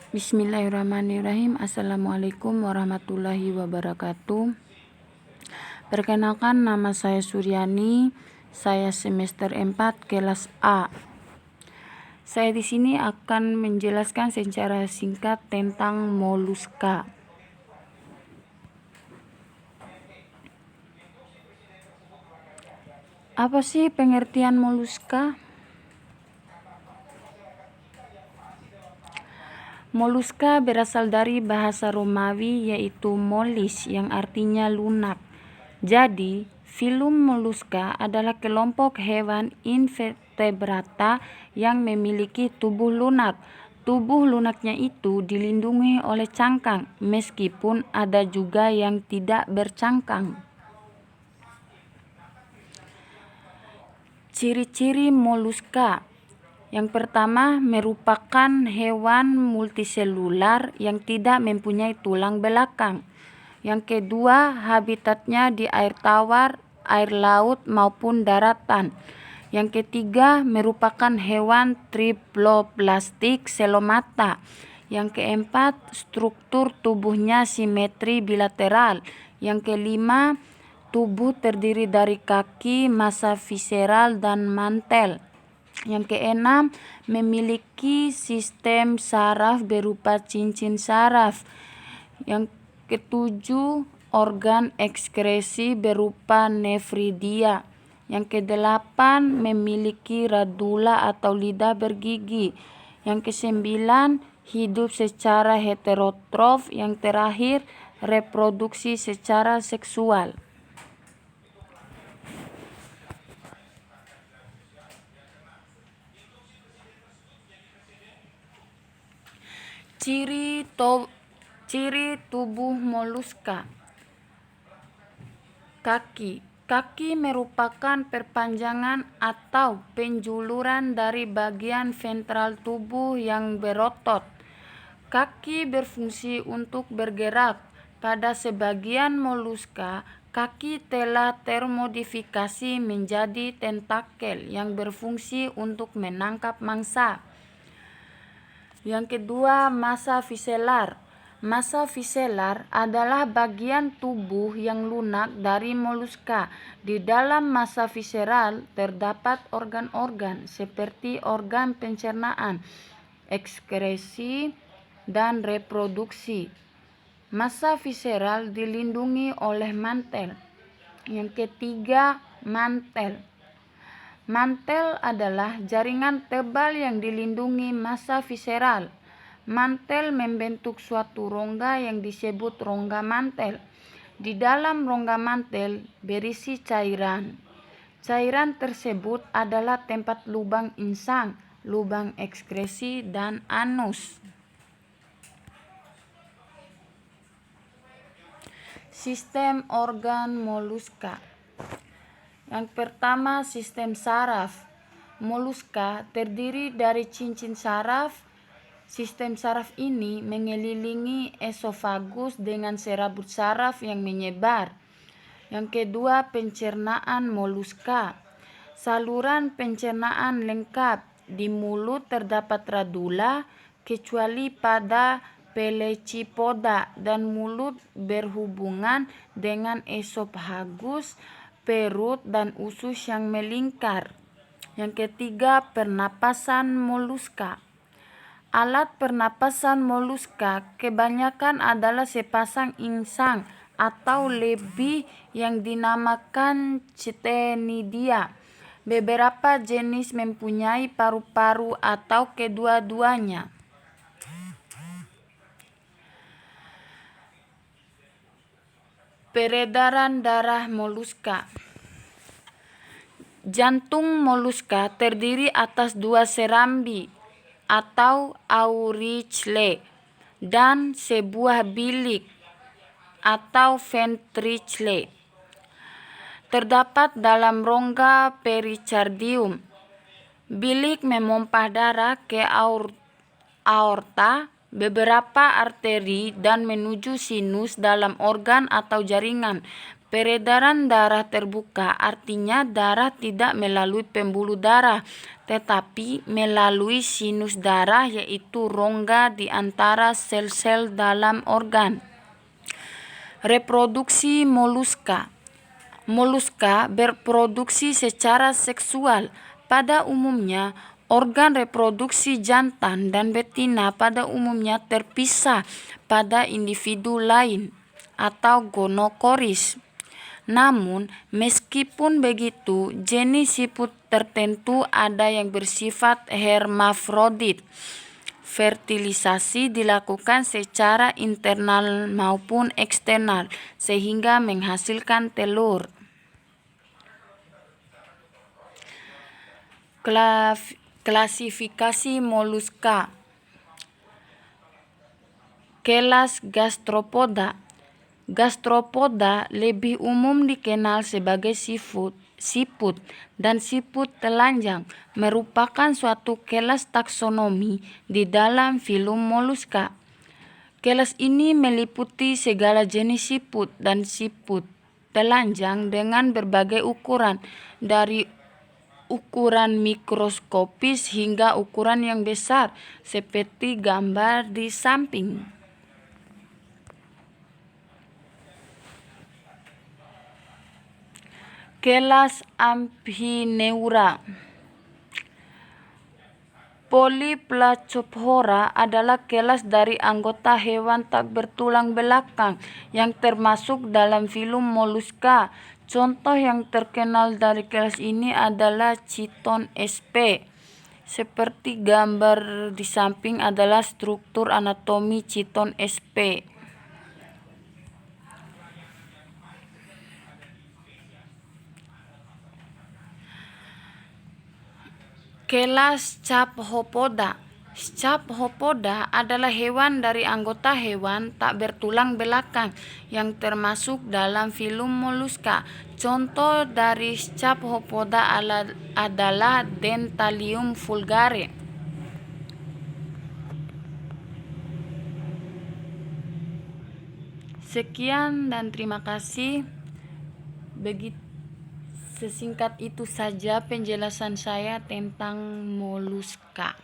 Bismillahirrahmanirrahim. Assalamualaikum warahmatullahi wabarakatuh. Perkenalkan, nama saya Suryani. Saya semester 4 kelas A. Saya di sini akan menjelaskan secara singkat tentang moluska. Apa sih pengertian moluska? Moluska berasal dari bahasa Romawi yaitu mollis yang artinya lunak. Jadi, filum moluska adalah kelompok hewan invertebrata yang memiliki tubuh lunak. Tubuh lunaknya itu dilindungi oleh cangkang, meskipun ada juga yang tidak bercangkang. Ciri-ciri moluska. Yang pertama, merupakan hewan multiselular yang tidak mempunyai tulang belakang. Yang kedua, habitatnya di air tawar, air laut maupun daratan. Yang ketiga, merupakan hewan triploblastik selomata. Yang keempat, struktur tubuhnya simetri bilateral. Yang kelima, tubuh terdiri dari kaki, massa visceral, dan mantel. Yang keenam, memiliki sistem saraf berupa cincin saraf. Yang ketujuh, organ ekskresi berupa nefridia. Yang kedelapan, memiliki radula atau lidah bergigi. Yang kesembilan, hidup secara heterotrof. Yang terakhir, reproduksi secara seksual. Ciri tubuh moluska. Kaki merupakan perpanjangan atau penjuluran dari bagian ventral tubuh yang berotot. Kaki berfungsi untuk bergerak. Pada sebagian moluska, kaki telah termodifikasi menjadi tentakel yang berfungsi untuk menangkap mangsa. Yang kedua, massa visceral. Massa visceral adalah bagian tubuh yang lunak dari moluska. Di dalam massa visceral terdapat organ-organ seperti organ pencernaan, ekskresi, dan reproduksi. Massa visceral dilindungi oleh mantel. Yang ketiga, mantel. Mantel adalah jaringan tebal yang dilindungi massa visceral. Mantel membentuk suatu rongga yang disebut rongga mantel. Di dalam rongga mantel berisi cairan. Cairan tersebut adalah tempat lubang insang, lubang ekskresi, dan anus. Sistem organ moluska. Yang pertama, sistem saraf. Moluska terdiri dari cincin saraf. Sistem saraf ini mengelilingi esofagus dengan serabut saraf yang menyebar. Yang kedua, pencernaan moluska. Saluran pencernaan lengkap. Di mulut terdapat radula, kecuali pada Pelecypoda, dan mulut berhubungan dengan esofagus, perut, dan usus yang melingkar. Yang ketiga, pernapasan moluska. Alat pernapasan moluska kebanyakan adalah sepasang insang atau lebih yang dinamakan ctenidia. Beberapa jenis mempunyai paru-paru atau kedua-duanya. Peredaran darah moluska. Jantung moluska terdiri atas dua serambi atau auricle dan sebuah bilik atau ventricle. Terdapat dalam rongga pericardium. Bilik memompa darah ke aorta, beberapa arteri, dan menuju sinus dalam organ atau jaringan. Peredaran darah terbuka artinya darah tidak melalui pembuluh darah, tetapi melalui sinus darah, yaitu rongga di antara sel-sel dalam organ. Reproduksi moluska. Moluska berproduksi secara seksual. Pada umumnya, organ reproduksi jantan dan betina pada umumnya terpisah pada individu lain atau gonokoris. Namun, meskipun begitu, jenis siput tertentu ada yang bersifat hermafrodit. Fertilisasi dilakukan secara internal maupun eksternal, sehingga menghasilkan telur. Klasifikasi moluska. Kelas Gastropoda. Gastropoda lebih umum dikenal sebagai siput dan siput telanjang, merupakan suatu kelas taksonomi di dalam filum moluska. Kelas ini meliputi segala jenis siput dan siput telanjang dengan berbagai ukuran, dari ukuran mikroskopis hingga ukuran yang besar, seperti gambar di samping. Kelas Amphineura. Polyplacophora adalah kelas dari anggota hewan tak bertulang belakang yang termasuk dalam filum moluska. Contoh yang terkenal dari kelas ini adalah Chiton sp. Seperti gambar di samping adalah struktur anatomi Chiton sp. Kelas Chaphopoda. Chaphopoda adalah hewan dari anggota hewan tak bertulang belakang yang termasuk dalam filum moluska. Contoh dari Chaphopoda adalah Dentalium vulgare. Sekian dan terima kasih. Sesingkat itu saja penjelasan saya tentang moluska.